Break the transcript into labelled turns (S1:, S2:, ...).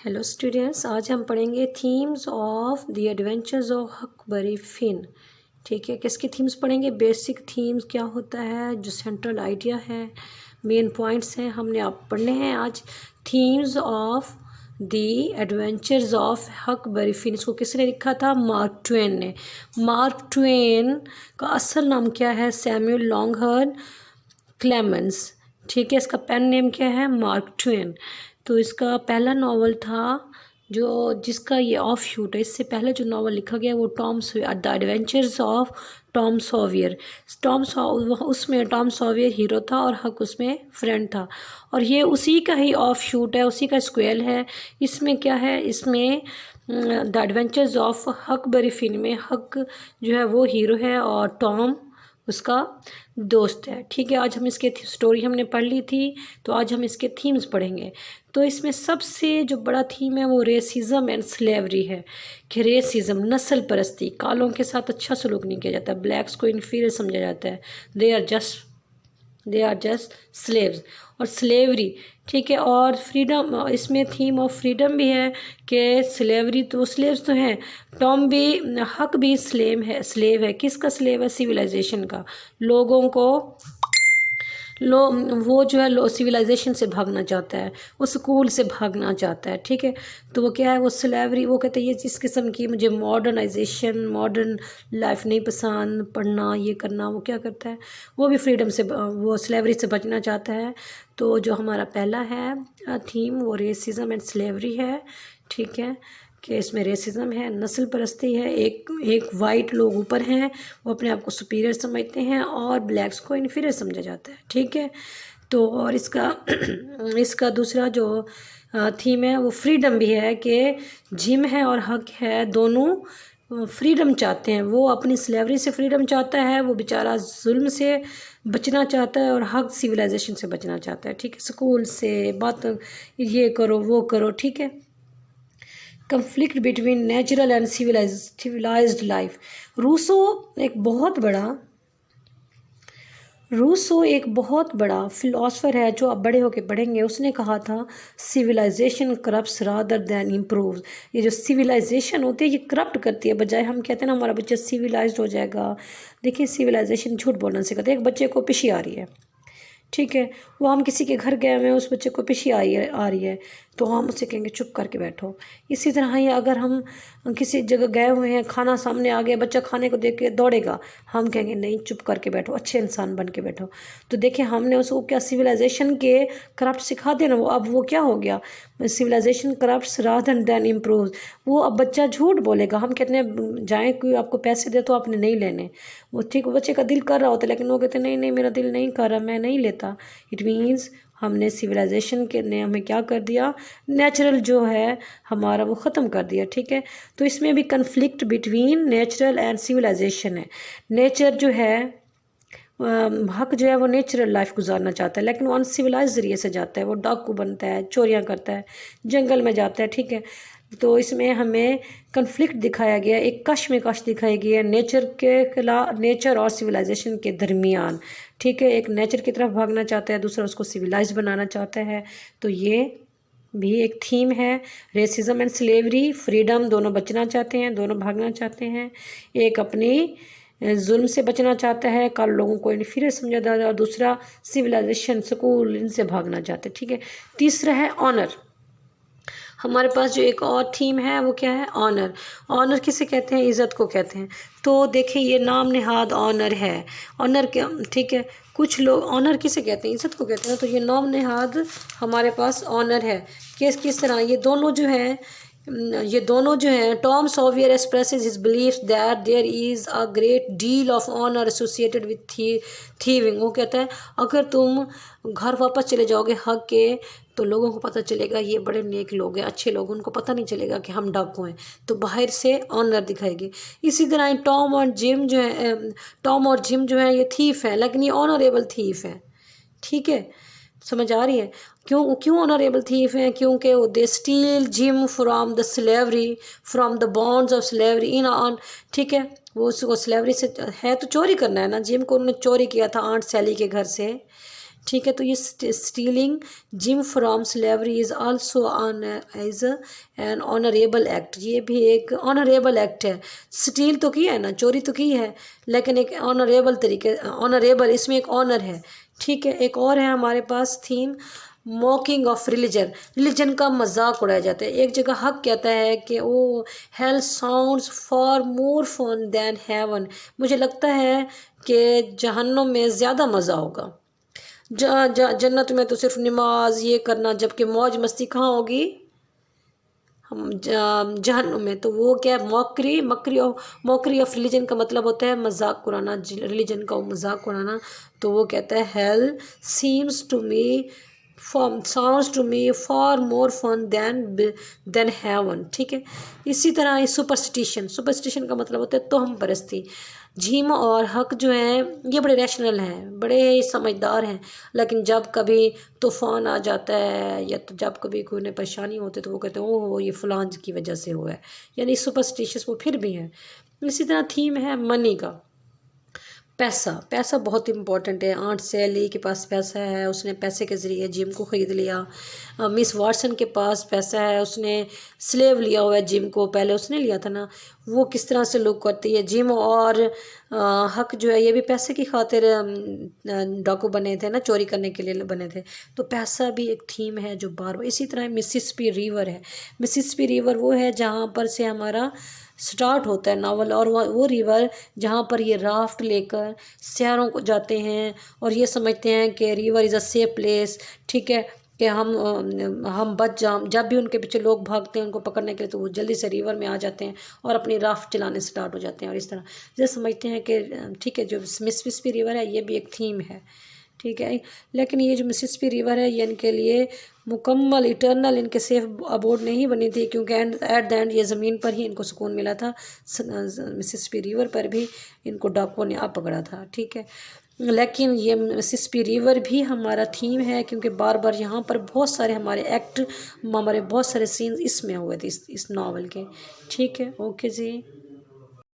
S1: Hello students, आज हम पढ़ेंगे themes of the adventures of Huckleberry Finn. ठीक है, किसकी थीम्स पढ़ेंगे? बेसिक थीम्स क्या होता है, जो सेंट्रल आइडिया है, मेन पॉइंट्स हैं, हमने आप पढ़ने हैं आज। Themes of the adventures of Huckleberry Finn, इसको किसने लिखा था? मार्क ट्वेन ने। मार्क ट्वेन का असल नाम क्या है? Samuel Langhorne Clemens. ठीक है, इसका पेन नेम क्या है? Mark Twain. तो इसका पहला नावल था जो जिसका ये ऑफ शूट है। इससे पहले जो नावल लिखा गया वो द एडवेंचर्स ऑफ टॉम सॉवियर। उसमें टॉम सॉवियर हीरो था और हक उसमें फ्रेंड था, और ये उसी का ही ऑफ शूट है, उसी का स्क्वेल है। इसमें क्या है? इसमें the adventures of Huckleberry fin में हक जो है वो हीरो है और टॉम उसका दोस्त है। ठीक है, आज हम इसके स्टोरी हमने पढ़ ली थी, तो आज हम इसके थीम्स पढ़ेंगे। तो इसमें सबसे जो बड़ा थीम है वो रेसिज्म एंड स्लेवरी है, कि रेसिज्म नस्ल परस्ती, कालों के साथ अच्छा सलूक नहीं किया जाता, ब्लैक्स को इन्फीरियर समझा जाता है, दे आर जस्ट स्लेव्स। और स्लेवरी, ठीक है, और फ्रीडम, इसमें थीम ऑफ फ्रीडम भी है कि स्लेवरी तो स्लेव्स तो हैं, टॉम भी, हक भी स्लेव है। किसका स्लेव है? सिविलाइजेशन का। लोगों को वो जो है सिविलाइजेशन से भागना चाहता है, वो स्कूल से भागना चाहता है। ठीक है, तो वो क्या है? वो स्लेवरी, वो कहते हैं ये जिस किस्म की मुझे मॉडर्नाइजेशन, मॉडर्न लाइफ नहीं पसंद, पढ़ना ये करना। वो क्या करता है? वो भी फ्रीडम से, वो स्लेवरी से बचना चाहता है। तो जो हमारा पहला है थीम वो रेसिज्म एंड स्लेवरी है। ठीक है, कि इसमें रेसिज्म है, नस्ल परस्ती है। एक वाइट लोग ऊपर हैं, वो अपने आप को सुपीरियर समझते हैं और ब्लैक्स को इन्फीरियर समझा जाता है। ठीक है, तो और इसका दूसरा जो थीम है वो फ्रीडम भी है, कि जिम है और हक है, दोनों फ्रीडम चाहते हैं। वो अपनी स्लेवरी से फ्रीडम चाहता है, वो बेचारा जुल्म से बचना चाहता है, और हक सिविलाइजेशन से बचना चाहता है। ठीक है, स्कूल से बात ये करो वो करो। ठीक है, conflict between natural and civilised life. Rousseau एक बहुत बड़ा फिलोसफर है, जो अब बड़े होके पढ़ेंगे। उसने कहा था civilisation corrupts rather than improves. ये जो सिविलाइजेशन होती है ये करप्ट करती है, बजाय हम कहते हैं ना हमारा बच्चा सिविलाइज्ड हो जाएगा। देखिए, सिविलाइजेशन झूठ बोलना सिखाते हैं। एक बच्चे को पिशी आ रही है, ठीक है, वो हम किसी के घर गए हुए हैं, उस बच्चे को पिशी आ रही है, तो हम उससे कहेंगे चुप करके बैठो। इसी तरह ही अगर हम किसी जगह गए हुए हैं, खाना सामने आ गया, बच्चा खाने को देख के दौड़ेगा, हम कहेंगे नहीं चुप करके बैठो, अच्छे इंसान बन के बैठो। तो देखिए, हमने उसको क्या सिविलाइजेशन के करप्ट सिखा दिया ना। वो अब वो क्या हो गया? Civilisation corrupts rather than improve. वो अब बच्चा झूठ बोलेगा। हम कहते हैं जाएँ, कोई आपको पैसे दे तो आपने नहीं लेने। वो ठीक, बच्चे का दिल कर रहा होता है, लेकिन वो कहते नहीं नहीं मेरा दिल नहीं कर रहा, मैं नहीं लेता। इट मीन्स हमने सिविलाइजेशन के ने हमें क्या कर दिया? नेचुरल जो है हमारा वो ख़त्म कर दिया। ठीक है, तो इसमें भी conflict between natural and civilisation है। नेचर जो है, हक जो है वो नेचुरल लाइफ गुजारना चाहता है, लेकिन वो अनसिविलाइज जरिए से जाता है। वो डाकू बनता है, चोरियाँ करता है, जंगल में जाता है। ठीक है, तो इसमें हमें कन्फ्लिक्ट दिखाया गया, एक कश दिखाई गई है नेचर के खिलाफ, नेचर और सिविलाइजेशन के दरमियान। ठीक है, एक नेचर की तरफ भागना चाहता है, दूसरा उसको सिविलाइज बनाना चाहता है। तो ये भी एक थीम है। रेसिज्म एंड स्लेवरी, फ्रीडम, दोनों बचना चाहते हैं, दोनों भागना चाहते हैं। एक अपनी जुल्म से बचना चाहता है, कल लोगों को इन्फीरियर समझा जाता है, और दूसरा सिविलाइजेशन, स्कूल, इनसे भागना चाहते हैं। ठीक है, तीसरा है ऑनर। हमारे पास जो एक और थीम है वो क्या है? ऑनर। ऑनर किसे कहते हैं? इज़्ज़त को कहते हैं। तो देखिए, ये नाम नेहाद ऑनर है। ऑनर क्या? ठीक है, कुछ लोग ऑनर किसे कहते हैं? इज़्ज़त को कहते हैं। तो ये नाम नेहाद हमारे पास ऑनर है। किस तरह ये दोनों जो हैं, Tom Sawyer expresses his belief that there is a great deal of honour associated with thieving. वो कहता है अगर तुम घर वापस चले जाओगे हक के, तो लोगों को पता चलेगा ये बड़े नेक लोग हैं, अच्छे लोग, उनको पता नहीं चलेगा कि हम डाकू हैं, तो बाहर से ऑनर दिखाएगी। इसी तरह टॉम और जिम जो है ये थीफ है, लेकिन ये ऑनरेबल थीफ है। ठीक है, समझ आ रही है? क्यों ऑनरेबल थीफ हैं? क्योंकि वो they steal Jim from the slavery, from the bonds of slavery in on. ठीक है, वो उसको स्लेवरी से है तो चोरी करना है ना। जिम को उन्होंने चोरी किया था आंट सैली के घर से, ठीक है। तो ये stealing Jim from slavery is also on as an honourable act, ये भी एक ऑनरेबल एक्ट है। स्टील तो की है ना, चोरी तो की है, लेकिन एक ऑनरेबल तरीके, ऑनरेबल इसमें एक ऑनर है। ठीक है। एक और है हमारे पास theme, mocking of religion, religion का मजाक उड़ाया जाता है। एक जगह हक कहता है कि oh hell sounds for more fun than heaven, मुझे लगता है कि जहन्नुम में ज़्यादा मज़ा होगा, जन्नत में तो सिर्फ नमाज ये करना, जबकि मौज मस्ती कहाँ होगी, हम जहन्नुम में। तो वो क्या है, मॉकरी ऑफ रिलीजन का मतलब होता है मजाक उड़ाना, रिलीजन का मजाक उड़ाना। तो वो कहता है hell seems to me sounds to me for more fun than heaven. ठीक है। इसी तरह सुपरस्टिशन का मतलब होता है तोहम परस्ती। झीम और हक जो हैं ये बड़े रैशनल हैं, बड़े समझदार हैं, लेकिन जब कभी तूफान आ जाता है या तो जब कभी कोई उन्हें परेशानी होती है तो वो कहते हैं ओह ये फलां की वजह से हुआ है, यानी सुपरस्टिशियस वो फिर भी हैं। इसी तरह थीम है मनी का, पैसा बहुत इंपॉर्टेंट है। आंट सैली के पास पैसा है, उसने पैसे के ज़रिए जिम को ख़रीद लिया। मिस वाटसन के पास पैसा है, उसने स्लेव लिया हुआ है जिम को, पहले उसने लिया था ना। वो किस तरह से लुक करती है जिम, और हक जो है ये भी पैसे की खातिर डाकू बने थे ना, चोरी करने के लिए बने थे। तो पैसा भी एक थीम है जो बार बार। इसी तरह मिसिसिपी रिवर है, मिसिसिपी रिवर वो है जहाँ पर से हमारा स्टार्ट होता है नावल, और वो रिवर जहाँ पर ये राफ्ट लेकर शहरों को जाते हैं और ये समझते हैं कि river is a safe place. ठीक है, कि हम बच जाम, जब भी उनके पीछे लोग भागते हैं उनको पकड़ने के लिए तो वो जल्दी से रिवर में आ जाते हैं और अपनी राफ्ट चलाने स्टार्ट हो जाते हैं। और इस तरह ये समझते हैं कि ठीक है जो मिसिसिपी रिवर है ये भी एक थीम है। ठीक है, लेकिन ये जो मिसिसिपी रिवर है ये इनके लिए मुकम्मल इटर्नल इनके सेफ अबोर्ड नहीं बनी थी, क्योंकि एट द एंड ये ज़मीन पर ही इनको सुकून मिला था। मिसिसिपी रिवर पर भी इनको डाकुओं ने आ पकड़ा था। ठीक है, लेकिन ये मिसिसिपी रिवर भी हमारा थीम है, क्योंकि बार बार यहाँ पर बहुत सारे हमारे बहुत सारे सीन्स इसमें हुए थे इस नावल के। ठीक है, ओके जी।